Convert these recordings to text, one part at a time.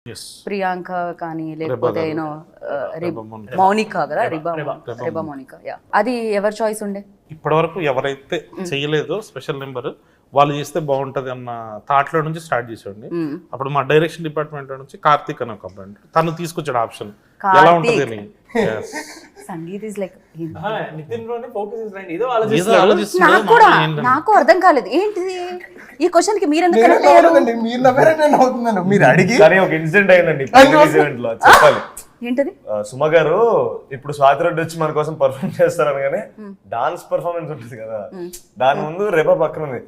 ప్రియాంక కానీ లేకపోతే యూనో మౌనిక కదా, రిబా మౌనిక, యా. అది ఎవరి చాయిస్ ఉండే? ఇప్పటి వరకు ఎవరైతే చేయలేదో స్పెషల్ నెంబర్ వాళ్ళు చేస్తే బాగుంటది అన్న థాట్ లో నుంచి స్టార్ట్ చేసేయండి. అప్పుడు మా డైరెక్షన్ డిపార్ట్మెంట్ లో నుంచి కార్తీక్ అని ఒక అబ్బాయి తను తీసుకొచ్చాడు ఆప్షన్ ఎలా ఉంటది అని. సంగీత్ ఇస్ లైక్ నాకు అర్థం కాలేదు ఏంటిది ఈ క్వశ్చన్ కి మీరు ఎందుకు మీరు అడిగి ఒక ఇన్సిడెంట్ అయిందండి చెప్పాలి. ఏంటది? సుమ గారు ఇప్పుడు స్వాతి రెడ్డి వచ్చి మన కోసం పర్ఫార్మ్ చేస్తారనగానే డాన్స్ పర్ఫార్మెన్స్ ఉంటుంది కదా, దాని ముందు రెబా పక్కన ఉంది.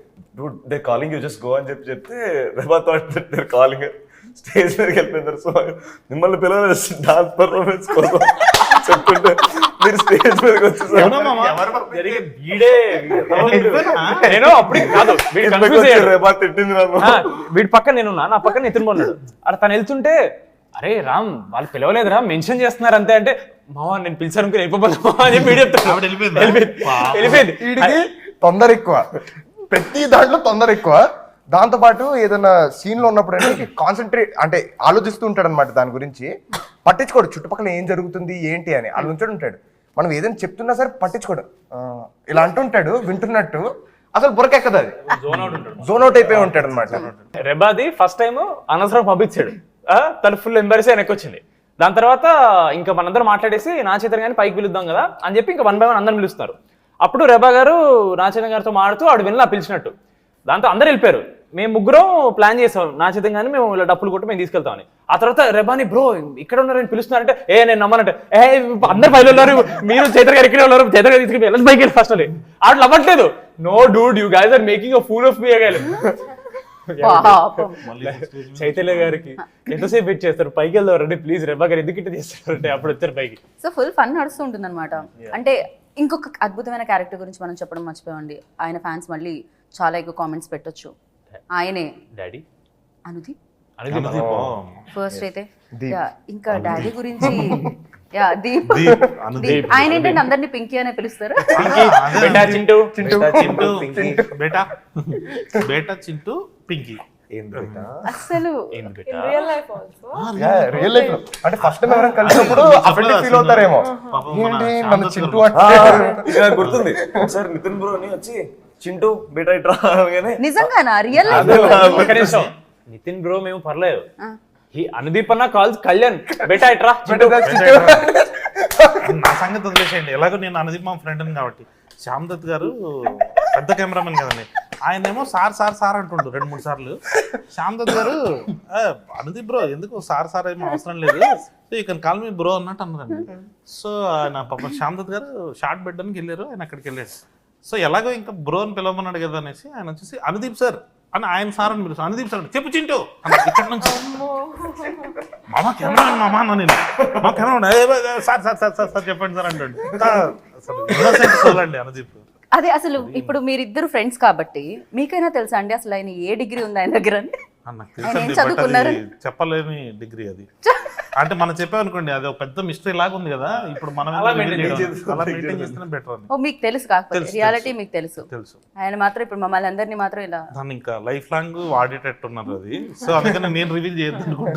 They calling you just go అని చెప్తే Reba thought they calling stage మీదకి వెళ్ళిపోయినారు. సో మిమ్మల్ని పిల్లలు డాన్స్ పర్ఫార్మెన్స్ కోసం చెప్తుంటే మీరు స్టేజ్ మీదకి వచ్చేసారు. రెబా తిట్టింది వీడి పక్కన నేను నా పక్కన నితిన్ ఉన్నాడు. అక్కడ తను వెళ్తుంటే అరే రామ్ వాళ్ళు పిలవలేదురా మెన్షన్ చేస్తున్నారు అంతే అంటే మావా నేను పిలిచాను వెళ్ళిపోతా అని చెప్పి వెళ్ళిపోయింది. వీడికి తొందర ఎక్కువ, ప్రతి దాంట్లో తొందర ఎక్కువ. దాంతో పాటు ఏదైనా సీన్ లో ఉన్నప్పుడు అంటే కాన్సన్ట్రేట్ అంటే ఆలోచిస్తూ ఉంటాడు అనమాట, దాని గురించి పట్టించుకోడు, చుట్టుపక్కల ఏం జరుగుతుంది ఏంటి అని ఆలోచించాడు ఉంటాడు. మనం ఏదైనా చెప్తున్నా సరే పట్టించుకోడు, ఇలా అంటుంటాడు వింటున్నట్టు, అసలు బురకెక్కదు, అది జోన్ అవుట్ అయిపోయి ఉంటాడు అనమాట. రెబాది ఫస్ట్ టైం అనవసరం పంపించాడు, తను ఫుల్ ఎంబర్సీ వెనక్కి వచ్చింది. దాని తర్వాత ఇంకా మనందరం మాట్లాడేసి నా చేతన కానీ పైకి పిలుద్దాం కదా అని చెప్పి ఇంకా 1 by 1 అందరం పిలుస్తున్నారు. అప్పుడు రెబా గారు నాచేతన్ గారితో మాడుతూ ఆడు వెళ్ళి పిలిచినట్టు. దాంతో అందరు వెళ్ళిపోయారు. మేము ముగ్గురం ప్లాన్ చేసాం నాచేతన్ కానీ మేము ఇలా డప్పులు కొట్టి మేము తీసుకెళ్తామని. ఆ తర్వాత రెబాని బ్రో ఇక్కడ ఉన్నారని పిలుస్తున్నారంటే నేను నమ్మనంటే అందరు పైలు ఉన్నారు, మీరు చైతన్ గారు ఇక్కడే ఉన్నారు, చైతన్ గారు తీసుకెళ్ళి వెళ్ళి పైకి వెళ్ళి ఫస్ట్ అని ఆడు నవ్వట్లేదు. No dude you guys are making a fool of me అగాలి. చైతన్య గారికి ఎంతసేపు వెయిట్ చేస్తారు, పైకి వెళ్దారండి ప్లీజ్ రెబా గారు ఎందుకు ఇట్లా చేస్తారంటే అప్పుడు వచ్చారు పైకి. సో ఫుల్ ఫన్ నడుస్తూ ఉంటుంది అనమాట. అంటే ఇంకొక అద్భుతమైన క్యారెక్టర్ గురించి మనం చెప్పడం మర్చిపోయండి. ఆయన ఫ్యాన్స్ మళ్ళీ చాలా ఎక్కువ కామెంట్స్ పెట్టొచ్చు. ఆయనే డాడీ అనుదీప్ ఫస్ట్ అయితే, ఇంకా డాడీ గురించి దీప్. ఆయన ఏంటంటే అందరినీ పింకీ అనే పిలుస్తారు. అసలు రియల్ లైఫ్ అంటే ఫస్ట్ టైం ఎవరైనా కలిసినప్పుడు అఫెండెడ్ ఫీల్ అవుతారేమో, ఏంటి నన్ను చింటూ అంటే గుర్తుంది. ఒకసారి నితిన్ బ్రోని వచ్చి చింటూ బేటా ఇట్రా నిజంగానా రియల్ లైఫ్? నితిన్ బ్రో మేము పర్లేదు, అనుదీప్ అన్న కాల్స్ కళ్యాణ్ బేటా ఇట్రా నా సంగతి వదిలేసేయండి. ఎలాగో నేను అనుదీప్ మా ఫ్రెండ్ కాబట్టి. శ్యామ్ దత్ గారు పెద్ద కెమెరామెన్ కదండి, ఆయన ఏమో సార్ సార్ సార్ అంటుండు 2-3 సార్లు. శ్యామ్ దత్ గారు అనుదీప్ బ్రో ఎందుకు సార్ సార్ ఏమో అవసరం లేదు, you can call me bro అన్నట్టు అన్నారండి. సో ఆయన పాపం శ్యామ్ దత్ గారు షార్ట్ పెట్టడానికి వెళ్ళారు, ఆయన అక్కడికి వెళ్ళాడు. సో ఎలాగో ఇంకా బ్రో అని పిలవమన్నాడు కదా అనేసి ఆయన వచ్చేసి అనుదీప్ సార్ అని ఆయన సార్ అని పిలుస్తాను. అనుదీప్ సార్ చెప్పు చింటూ ఇక్కడ నుంచి మామా కెమెరా మామా అన్న నేను మా camera sir sir sir sir sir చెప్పండి సార్ అంటాడు. అసలు అండి అనుదీప్. అదే అసలు ఇప్పుడు మీరిద్దరు ఫ్రెండ్స్ కాబట్టి మీకైనా తెలుసా అండి అసలు ఆయన ఏ డిగ్రీ ఉంది ఆయన దగ్గర? చెప్పలేని డిగ్రీ అది. అంటే మనం చెప్పామనుకోండి అది ఒక పెద్ద మిస్టరీ లాగా ఉంది కదా, ఇప్పుడు మనం బెటర్. మీకు తెలుసు కాకపోతే రియాలిటీ మీకు తెలుసు. ఆయన మాత్రం ఇప్పుడు మమ్మల్ని అందరినీ మాత్రం ఇలా దాన్ని ఇంకా లైఫ్ లాంగ్ వాడేటట్టున్నారు అది. సో అందుకని నేను రివీల్ చేయొద్దు అనుకుంటున్నాను.